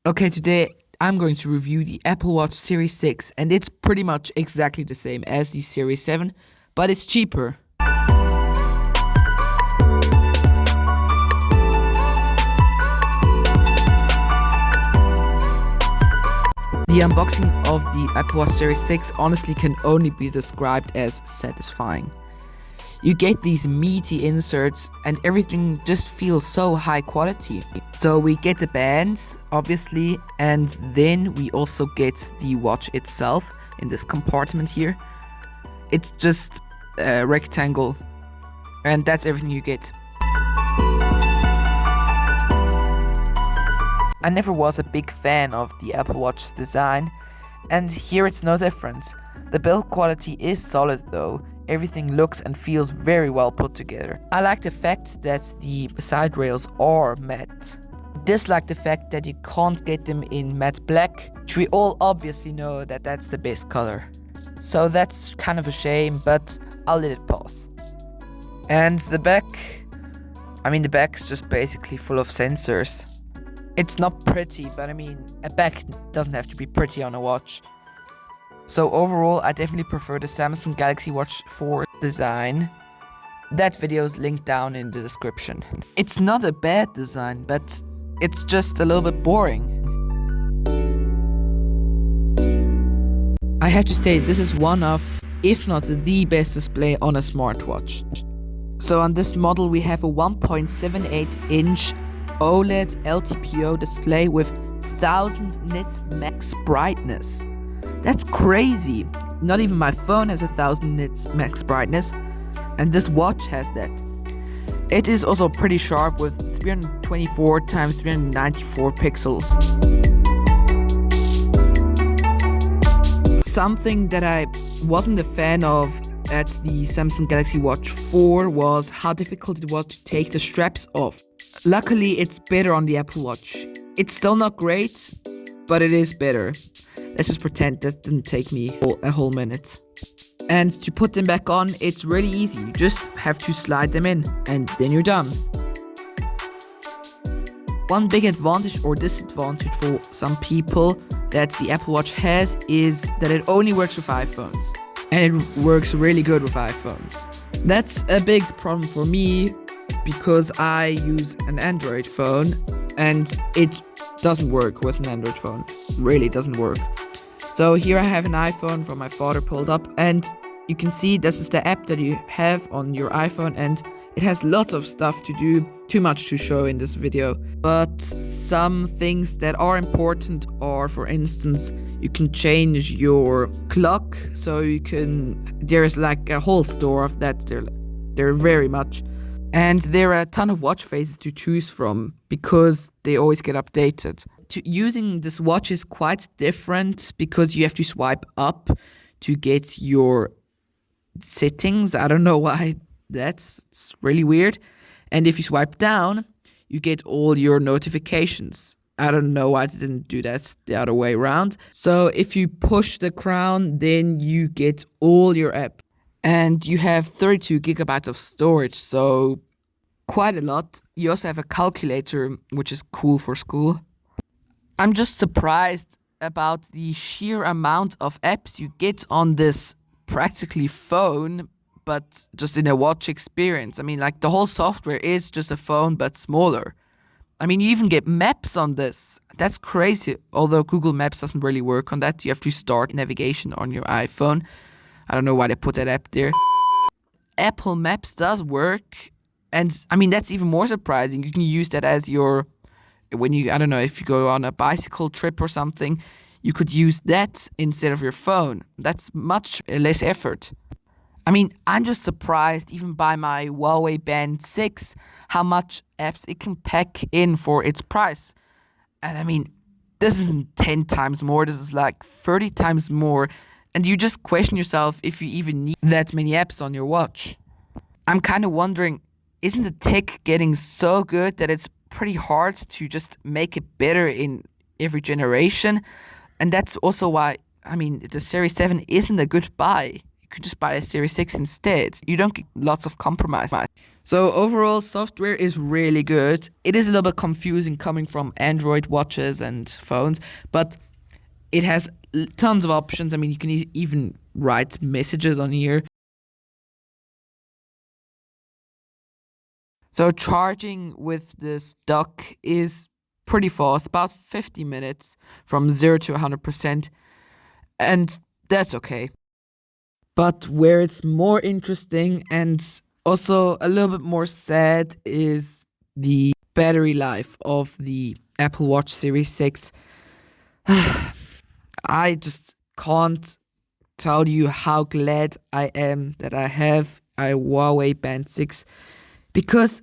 Okay, today I'm going to review the Apple Watch Series 6, and it's pretty much exactly the same as the Series 7, but it's cheaper. The unboxing of the Apple Watch Series 6 honestly can only be described as satisfying. You get these meaty inserts and everything just feels so high quality. So we get the bands, obviously, and then we also get the watch itself in this compartment here. It's just a rectangle, and that's everything you get. I never was a big fan of the Apple Watch's design, and here it's no different. The build quality is solid though, everything looks and feels very well put together. I like the fact that the side rails are matte. Dislike the fact that you can't get them in matte black, which we all obviously know that that's the best color. So that's kind of a shame, but I'll let it pass. And the back is just basically full of sensors. It's not pretty, but a back doesn't have to be pretty on a watch. So overall, I definitely prefer the Samsung Galaxy Watch 4 design. That video is linked down in the description. It's not a bad design, but it's just a little bit boring. I have to say, this is one of, if not the best display on a smartwatch. So on this model, we have a 1.78-inch OLED LTPO display with 1000 nits max brightness. That's crazy. Not even my phone has 1000 nits max brightness, and this watch has that. It is also pretty sharp with 324 x 394 pixels. Something that I wasn't a fan of at the Samsung Galaxy Watch 4 was how difficult it was to take the straps off. Luckily, it's better on the Apple Watch. It's still not great, but it is better. Let's just pretend that didn't take me a whole minute. And to put them back on, it's really easy. You just have to slide them in, and then you're done. One big advantage or disadvantage for some people that the Apple Watch has is that it only works with iPhones. And it works really good with iPhones. That's a big problem for me, because I use an Android phone and it doesn't work with an Android phone. Really doesn't work. So here I have an iPhone from my father pulled up, and you can see this is the app that you have on your iPhone, and it has lots of stuff to do, too much to show in this video. But some things that are important are, for instance, you can change your clock, so there's like a whole store of that. There very much. And there are a ton of watch faces to choose from because they always get updated. Using this watch is quite different because you have to swipe up to get your settings. I don't know why it's really weird. And if you swipe down, you get all your notifications. I don't know why they didn't do that the other way around. So if you push the crown, then you get all your apps. And you have 32 gigabytes of storage, so quite a lot. You also have a calculator, which is cool for school. I'm just surprised about the sheer amount of apps you get on this practically phone, but just in a watch experience. The whole software is just a phone, but smaller. You even get maps on this. That's crazy. Although Google Maps doesn't really work on that. You have to start navigation on your iPhone. I don't know why they put that app there. Apple Maps does work, and that's even more surprising. You can use that as if you go on a bicycle trip or something, you could use that instead of your phone. That's much less effort. I'm just surprised, even by my Huawei Band 6, how much apps it can pack in for its price. And this isn't 10 times more, this is like 30 times more. And you just question yourself if you even need that many apps on your watch. I'm kind of wondering, isn't the tech getting so good that it's pretty hard to just make it better in every generation? And that's also why, the Series 7 isn't a good buy. could just buy a Series 6 instead. You don't get lots of compromise. So overall, software is really good. It is a little bit confusing coming from Android watches and phones, but it has tons of options. I mean, you can even write messages on here. So charging with this dock is pretty fast, about 50 minutes from 0 to 100%, and that's okay. But where it's more interesting and also a little bit more sad is the battery life of the Apple Watch Series 6. I just can't tell you how glad I am that I have a Huawei Band 6, because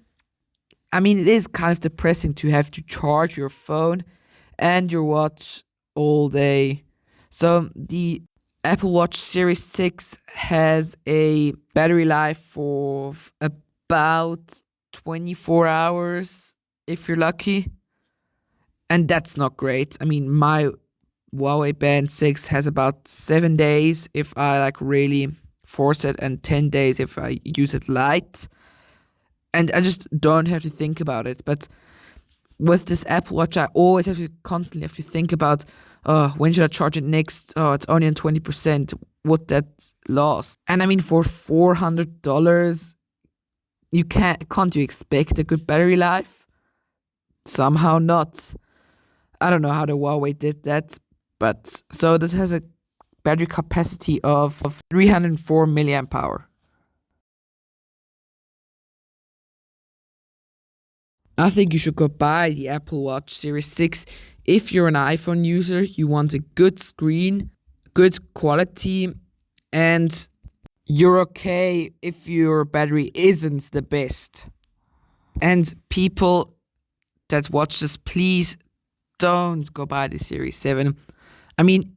I mean, it is kind of depressing to have to charge your phone and your watch all day. So the Apple Watch Series 6 has a battery life of about 24 hours if you're lucky. And that's not great. I mean, my Huawei Band 6 has about 7 days if I like really force it, and 10 days if I use it light. And I just don't have to think about it. But with this Apple Watch, I always constantly have to think about, oh, when should I charge it next? Oh, it's only on 20%. Would that last? And I mean, for $400, can't you expect a good battery life? Somehow not. I don't know how the Huawei did that. But so this has a battery capacity of 304 milliamp hour. I think you should go buy the Apple Watch Series 6 if you're an iPhone user. You want a good screen, good quality, and you're okay if your battery isn't the best. And people that watch this, please don't go buy the Series 7. I mean,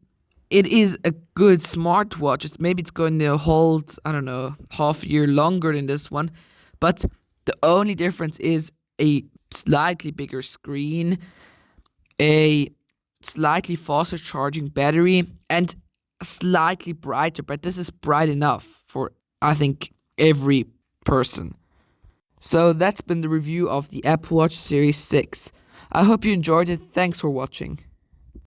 it is a good smartwatch. Maybe it's going to hold, I don't know, half a year longer than this one. But the only difference is a slightly bigger screen, a slightly faster charging battery, and slightly brighter. But this is bright enough for, I think, every person. So that's been the review of the Apple Watch Series 6. I hope you enjoyed it. Thanks for watching.